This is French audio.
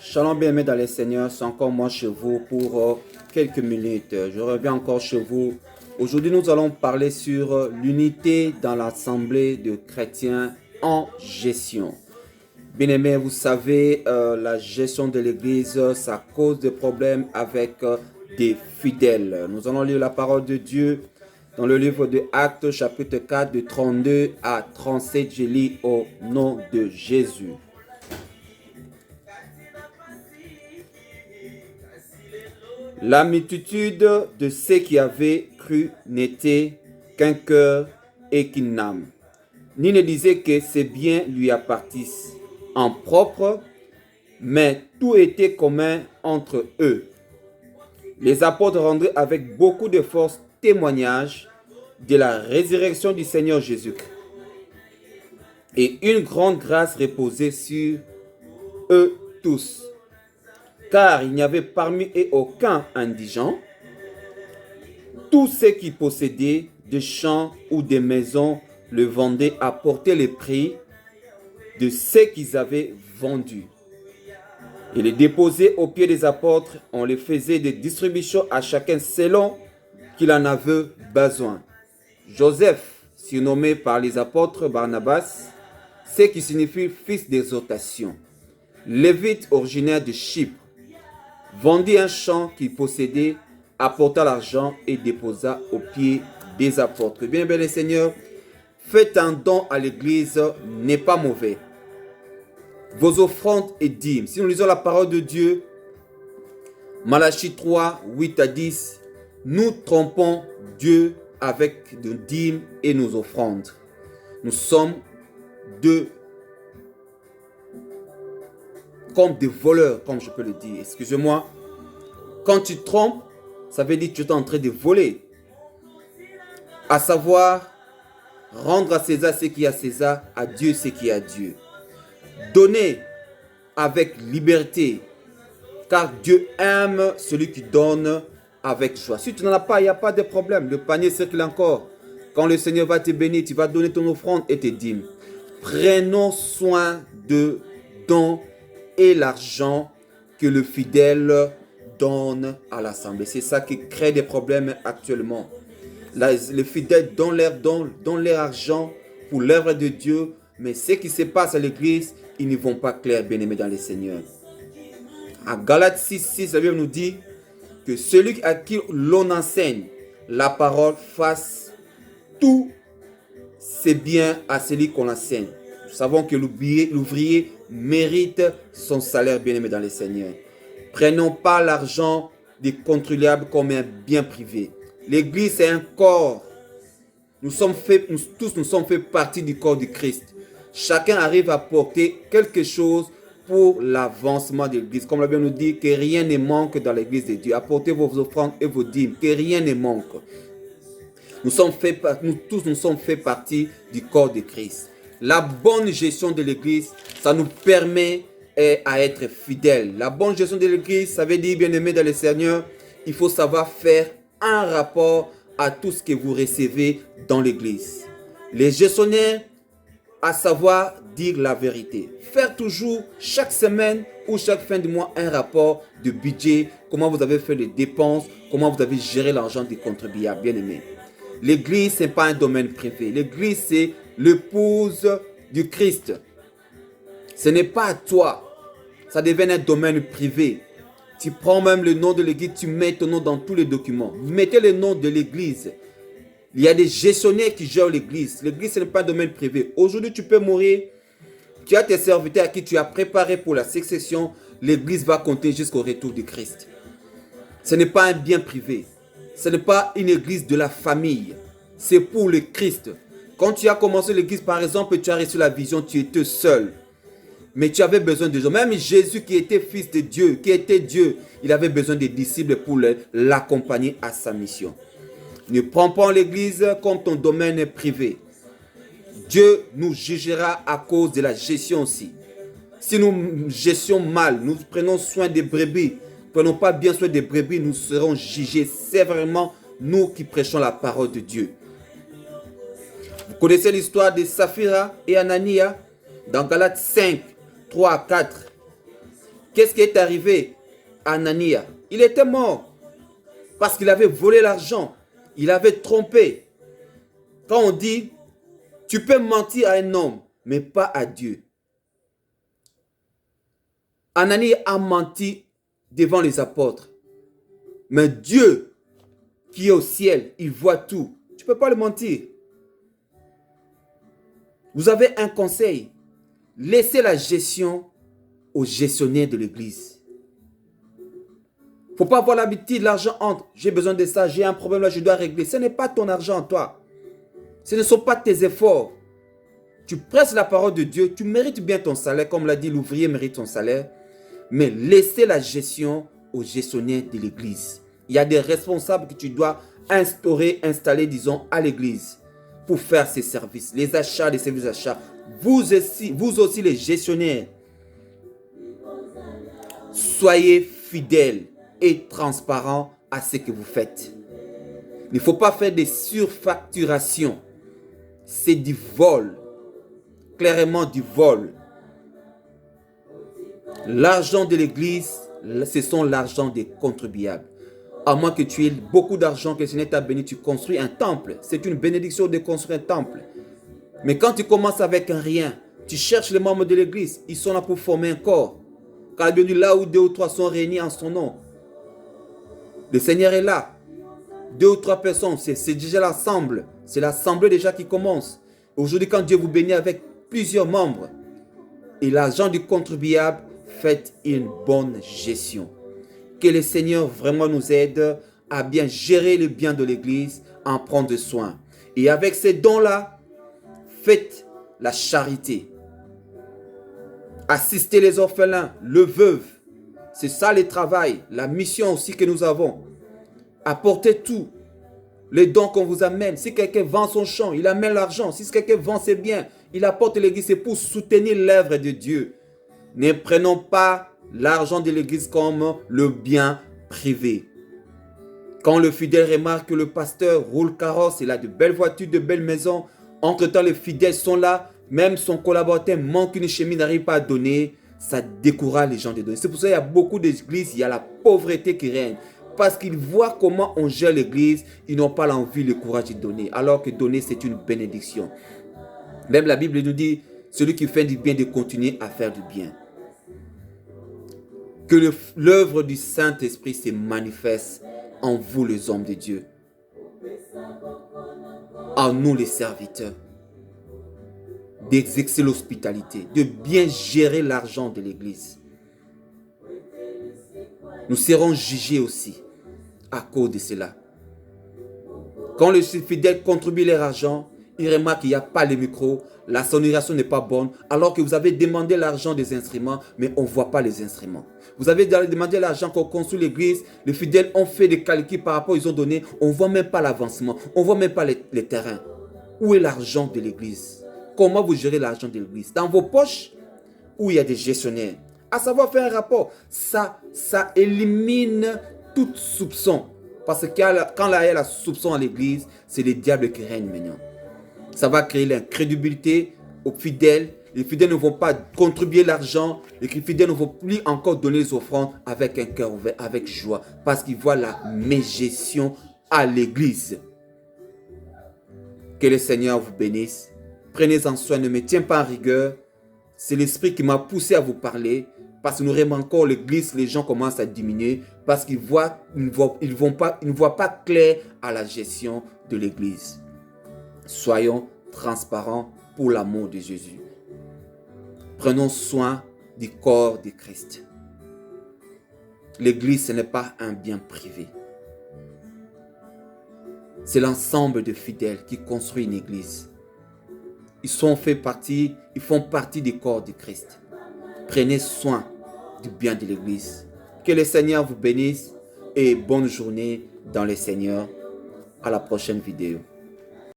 Shalom, bien-aimés dans les Seigneurs, c'est encore moi chez vous pour quelques minutes. Je reviens encore chez vous. Aujourd'hui, nous allons parler sur l'unité dans l'assemblée de chrétiens en gestion. Bien-aimés, vous savez, la gestion de l'Église, ça cause des problèmes avec des fidèles. Nous allons lire la parole de Dieu dans le livre de Actes, chapitre 4, de 32 à 37. Je lis au nom de Jésus. La multitude de ceux qui avaient cru n'était qu'un cœur et qu'une âme, ni ne disait que ses biens lui appartissent en propre, mais tout était commun entre eux. Les apôtres rendaient avec beaucoup de force témoignage de la résurrection du Seigneur Jésus-Christ. Et une grande grâce reposait sur eux tous. Car il n'y avait parmi eux aucun indigent. Tous ceux qui possédaient des champs ou des maisons le vendaient à porter le prix de ce qu'ils avaient vendu. Ils les déposaient aux pieds des apôtres. On les faisait des distributions à chacun selon qu'il en avait besoin. Joseph, surnommé par les apôtres Barnabas, ce qui signifie fils d'exhortation, lévite originaire de Chypre, vendit un champ qu'il possédait, apporta l'argent et déposa aux pieds des apôtres. Bien, bien, les seigneurs, faites un don à l'église n'est pas mauvais. Vos offrandes et dîmes. Si nous lisons la parole de Dieu, Malachie 3, 8 à 10, nous trompons Dieu avec nos dîmes et nos offrandes. Nous sommes comme des voleurs, comme je peux le dire. Excusez-moi. Quand tu trompes, ça veut dire que tu es en train de voler. À savoir, rendre à César ce qui est à César, à Dieu ce qui est à Dieu. Donner avec liberté, car Dieu aime celui qui donne avec joie. Si tu n'en as pas, il n'y a pas de problème. Le panier circule encore. Quand le Seigneur va te bénir, tu vas donner ton offrande et tes dîmes. Prenons soin de dons et l'argent que le fidèle donne à l'assemblée. C'est ça qui crée des problèmes actuellement. Les fidèles donnent leur argent pour l'œuvre de Dieu, mais ce qui se passe à l'église, ils ne vont pas clair, bien-aimés dans les seigneurs. À Galates 6, la Bible nous dit que celui à qui l'on enseigne la parole fasse tout c'est bien à celui qu'on enseigne. Nous savons que l'ouvrier mérite son salaire, bien-aimé dans les seigneurs. Prenons pas l'argent des contribuables comme un bien privé. L'église est un corps. Nous sommes fait partie du corps du Christ. Chacun arrive à porter quelque chose pour l'avancement de l'église. Comme la Bible nous dit que rien ne manque dans l'église de Dieu. Apportez vos offrandes et vos dîmes, que rien ne manque. Nous sommes fait partie du corps de Christ. La bonne gestion de l'église, ça nous permet à être fidèles. La bonne gestion de l'église, ça veut dire, bien-aimés dans le Seigneur, il faut savoir faire un rapport à tout ce que vous recevez dans l'église. Les gestionnaires, à savoir dire la vérité. Faire toujours, chaque semaine ou chaque fin de mois, un rapport de budget, comment vous avez fait les dépenses, comment vous avez géré l'argent des contribuables, bien-aimés. L'église, ce n'est pas un domaine privé. L'église, c'est l'épouse du Christ. Ce n'est pas à toi. Ça devient un domaine privé. Tu prends même le nom de l'église, tu mets ton nom dans tous les documents. Mettez le nom de l'église. Il y a des gestionnaires qui gèrent l'église. L'église, ce n'est pas un domaine privé. Aujourd'hui, tu peux mourir. Tu as tes serviteurs à qui tu as préparé pour la succession. L'église va compter jusqu'au retour de Christ. Ce n'est pas un bien privé. Ce n'est pas une église de la famille. C'est pour le Christ. Quand tu as commencé l'église, par exemple, tu as reçu la vision, tu étais seul. Mais tu avais besoin de gens. Même Jésus qui était fils de Dieu, qui était Dieu, il avait besoin des disciples pour l'accompagner à sa mission. Ne prends pas l'église comme ton domaine privé. Dieu nous jugera à cause de la gestion aussi. Si nous gestions mal, nous prenons soin des brebis, prenons pas bien soin des brebis, nous serons jugés. C'est vraiment nous qui prêchons la parole de Dieu. Vous connaissez l'histoire de Saphira et Anania dans Galates 5, 3 à 4. Qu'est-ce qui est arrivé à Anania? Il était mort parce qu'il avait volé l'argent. Il avait trompé. Quand on dit, tu peux mentir à un homme, mais pas à Dieu. Ananie a menti devant les apôtres. Mais Dieu, qui est au ciel, il voit tout. Tu ne peux pas le mentir. Vous avez un conseil. Laissez la gestion aux gestionnaires de l'église. Il ne faut pas avoir l'habitude, l'argent entre. J'ai besoin de ça, j'ai un problème là, je dois régler. Ce n'est pas ton argent, toi. Ce ne sont pas tes efforts. Tu presses la parole de Dieu, tu mérites bien ton salaire, comme l'a dit l'ouvrier mérite son salaire. Mais laissez la gestion aux gestionnaires de l'église. Il y a des responsables que tu dois installer, disons, à l'église pour faire ces services. Les achats, les services d'achats. Vous aussi les gestionnaires, soyez fidèles et transparents à ce que vous faites. Il ne faut pas faire des surfacturations. C'est du vol. Clairement du vol. L'argent de l'église, ce sont l'argent des contribuables. À moins que tu aies beaucoup d'argent, que le Seigneur t'a béni, tu construis un temple. C'est une bénédiction de construire un temple. Mais quand tu commences avec un rien, tu cherches les membres de l'église. Ils sont là pour former un corps. Quand il est venu là où 2 ou 3 sont réunis en son nom. Le Seigneur est là. 2 ou 3 personnes, c'est déjà l'assemble. C'est l'assemblée déjà qui commence. Aujourd'hui, quand Dieu vous bénit avec plusieurs membres, et l'argent du contribuable, faites une bonne gestion. Que le Seigneur vraiment nous aide à bien gérer le bien de l'église, en prendre soin. Et avec ces dons-là, faites la charité. Assistez les orphelins, le veuve. C'est ça le travail, la mission aussi que nous avons. Apportez tout. Les dons qu'on vous amène. Si quelqu'un vend son champ, il amène l'argent. Si quelqu'un vend ses biens, il apporte l'église. C'est pour soutenir l'œuvre de Dieu. Ne prenons pas l'argent de l'église comme le bien privé. Quand le fidèle remarque que le pasteur roule carrosse, il a de belles voitures, de belles maisons. Entre-temps, les fidèles sont là. Même son collaborateur manque une chemise, n'arrive pas à donner. Ça décourage les gens de donner. C'est pour ça qu'il y a beaucoup d'églises, il y a la pauvreté qui règne. Parce qu'ils voient comment on gère l'église, ils n'ont pas l'envie, le courage de donner. Alors que donner, c'est une bénédiction. Même la Bible nous dit, celui qui fait du bien, de continuer à faire du bien. Que l'œuvre du Saint-Esprit se manifeste en vous, les hommes de Dieu. En nous, les serviteurs. D'exercer l'hospitalité, de bien gérer l'argent de l'église. Nous serons jugés aussi à cause de cela. Quand les fidèles contribuent leur argent, ils remarquent qu'il n'y a pas le micro, la sonorisation n'est pas bonne, alors que vous avez demandé l'argent des instruments, mais on ne voit pas les instruments. Vous avez demandé l'argent qu'on construit l'église, les fidèles ont fait des calculs par rapport aux ils ont donné, on ne voit même pas l'avancement, on ne voit même pas les terrains. Où est l'argent de l'église? Comment vous gérez l'argent de l'église? Dans vos poches, où il y a des gestionnaires. À savoir faire un rapport, ça élimine tout soupçon. Parce que quand il y a la soupçon à l'église, c'est le diable qui règne maintenant. Ça va créer l'incrédulité aux fidèles. Les fidèles ne vont pas contribuer l'argent. Les fidèles ne vont plus encore donner les offrandes avec un cœur ouvert, avec joie. Parce qu'ils voient la mégestion à l'église. Que le Seigneur vous bénisse. Prenez-en soin, ne me tiens pas en rigueur. C'est l'esprit qui m'a poussé à vous parler. Parce que nous remarquons l'église, les gens commencent à diminuer. Parce qu'ils ne voient pas clair à la gestion de l'église. Soyons transparents pour l'amour de Jésus. Prenons soin du corps de Christ. L'église, ce n'est pas un bien privé. C'est l'ensemble de fidèles qui construit une église. Ils font partie du corps de Christ. Prenez soin du bien de l'église. Que le Seigneur vous bénisse et bonne journée dans le Seigneur. À la prochaine vidéo.